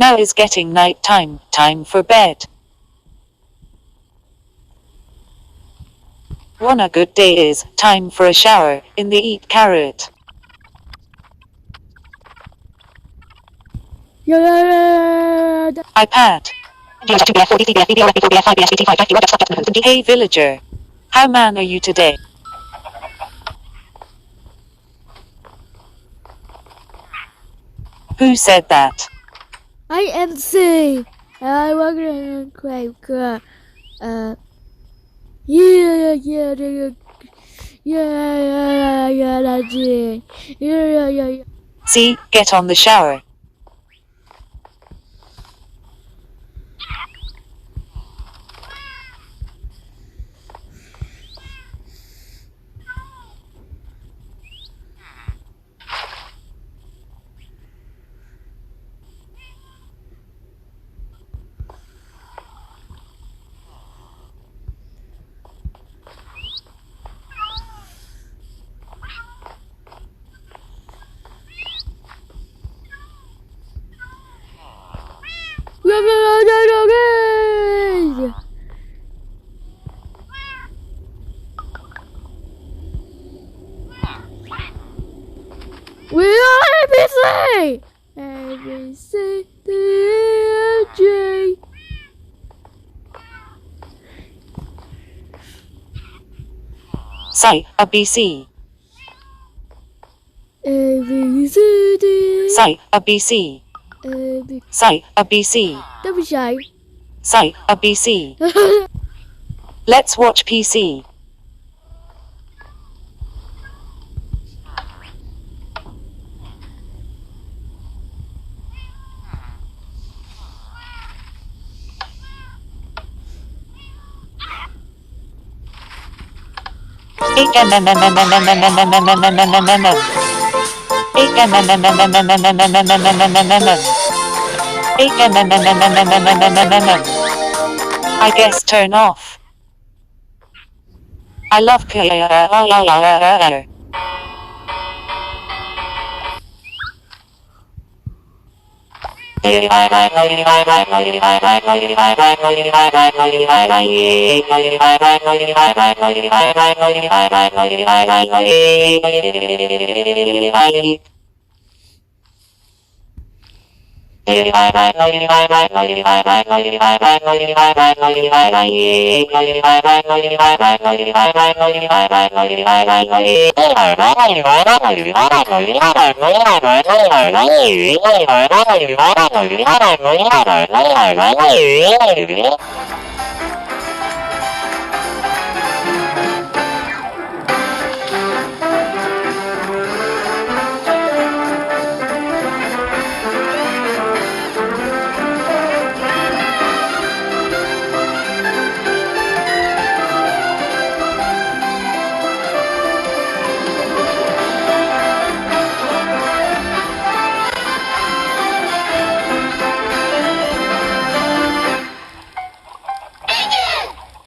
Now is getting night time, time for bed. One a good day is, time for a shower, in the eat carrot. iPad. Hey villager. How man are you today? Who said that? I am C. I want to crave. Yeah. See, get on the shower. We are ABC! ABC, D, E, G. Say, a BC. A, B, C, D. Say, a BC. A, B. Say, a BC. Double shy. Say, a BC. Let's watch PC. I guess turn off. I love